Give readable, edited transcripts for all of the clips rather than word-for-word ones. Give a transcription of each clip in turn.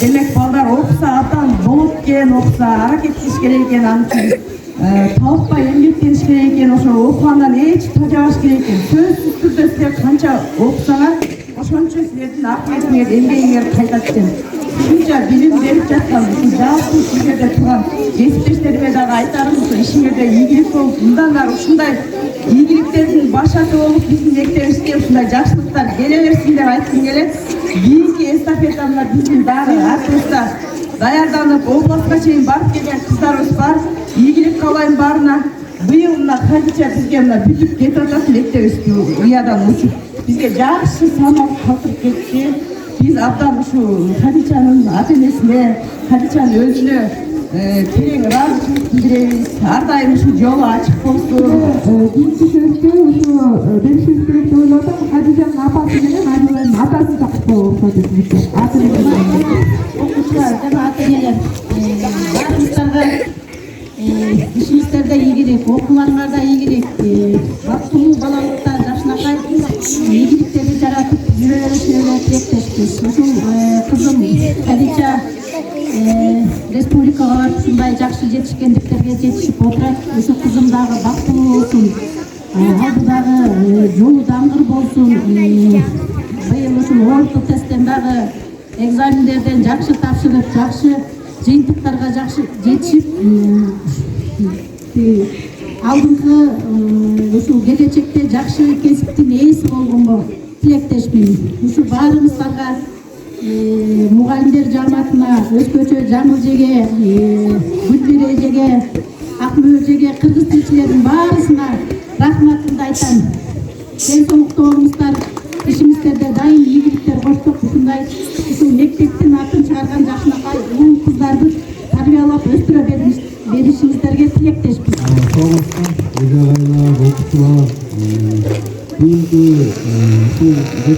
Demek ballar okusa atan bolup ken okusa hareket kilish керек экен аны үчүн талыкпай эмгектениш керек экен ошо окугандан эч тажабаш керек экен сөзсүз түрдө силер канча окусаңар ошончо силердин акыбетиңер эмгегиңер кайтат экен ушунча билим берип жаткан ушул жалпы силерде турган кесиптештериме дагы айтарым ушул ишиңерде ийгилик болуп мындан ары ушундай ийгиликтердин башаты болуп биздин мектебибизге ушундай жакшылыктар келе берсин деп айткым келет. Кийинки эстафетаны биздин дагы артыбызда даярданып областка чейин барып келген кыздарыбыз бар. Ийгилик каалайм баарына. Быйыл мына Хадича бизге мына бүтүп кетип атат мектебибизди уядан учуп. Бизге жакшы самал калтырып кетти. Биз абдан ушул Хадичанын ата-энесине, Хадичанын өзүнө терең ыраазычылык билдиребиз. Ар дайым ушул жолу ачык болсун. Кийинки сөзгө ушу беришибиз керек деп ойлоп атам. Хадичанын апасы менен Адиланын атасы тактоо окшойт эсибизде. Окуучулар жана ата-энелер баарыңыздарга ишиңиздерде ийгилик, окууларыңарда ийгилик, бактылуу балалыкта жашынакай ийгиликтерди жаратып жүрө беришиңерге тилектешпиз. Ушул кызым Хадича республикага барып ушундай жакшы жетишкендиктерге жетишип отурат. Ошо кызым дагы бактылуу болсун, алды дагы жолу даңгыр болсун. Быйыл ушул орто тесттен дагы экзамендерден жакшы тапшырып, жакшы жыйынтыктарга жакшы жетишип, алдыңкы ушул келечекте жакшы кесиптин ээси болгонго тилектешмин. Ушул баарыңыздарга мугалимдер жамаатына, өзгөчө Жаңыл эжеге, Гүлбир эжеге, Акмөө эжеге, кыргыз тилчилердин баарысына рахматымды айтам. Ден соолуктуу болуңуздар, ишиңиздерде дайым ийгиликтер коштук. Ушундай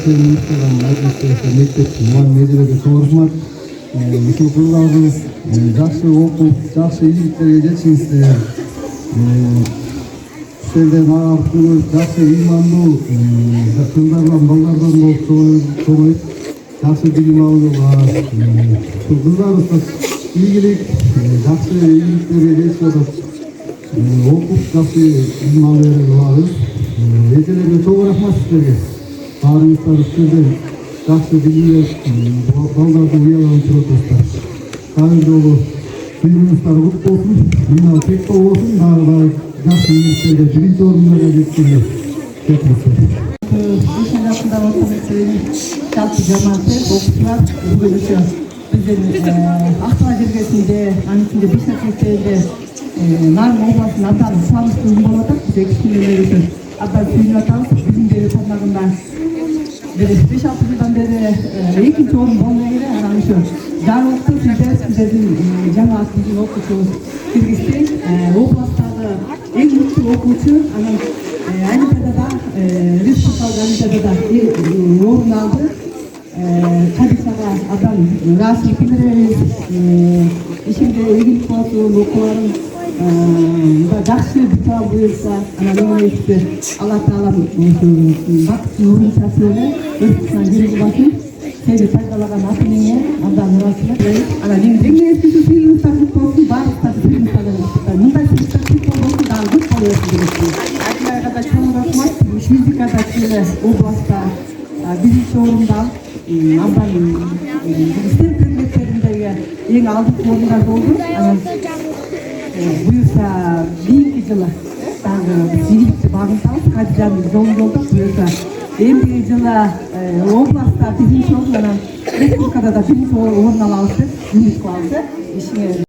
министрлігінің мәжілісі мектеп мұғалім ежелеге тоғырмат мектептеріңіз жақсы оқып, жақсы игіліктерге жетсеңіздер. Сіздерден артылы жақсы иманды қыздардан, балдардан болып солайып, жақсы білім алуға, қыздарымызға игілік, жақсы игіліктерге жетсеңіздер. Оқып, жақсы білім алуға ежелерге çok рахмат сіздерге. Барыңыздар сіздерден жақсы білімдер, балдарды ұяланып отырсыздар. Қайырлы жолы біліміңіздер құт болсын, мына тек болсын, дағы жақсы еңбектерге бірінші орындарға жеткенге жетіңіздер. Ишен жасында отырған жалпы жамааты, оқушылар бүгін үшін біздің Ақтала жергесінде, аның ішінде Бишкек мектебінде Нарын обласының абдан сағынышты ұйым болып жатыр. Біз кішкенелер үшін абдан сүйініп жатамыз. Bizim бері тармағында 5-6 жылдан бері екінші орын болмай келе, аның үшін жарлықты сіздердің жамаат біздің оқушымыз Кыргызстан областағы ең мықты оқушы, аның олимпиадада, республикалық олимпиадада орын алды. Қадисаға адам расын білдіреміз, ішінде игілік болсын, оқуларын жақсы бітіра бұйырса, анамайықты Алла Тағалам бақытын орынша сөйлі, өртісінен жүргі басын, сені пайдалаған атыныңе, адам мұрасына беріп, ең ескісі сыйлықтар құт болсын, барлықтарды сыйлықтар болсын. Мұндай сыйлықтар құт болсын, дағы құт болсын дегенде. Айтылайға да чоң рахмат, физикада келі областа бірінші орында абдан істер предметтеріндегі ең алдыңғы орындар болды. Бұйырса кейінгі жылы игілікті бағынтамыз, Хадижаның жолын жолдап, бұйырса ендігі жылы областа бірінші орын, республикада да бірінші орын алаушы, үміт қылаушы.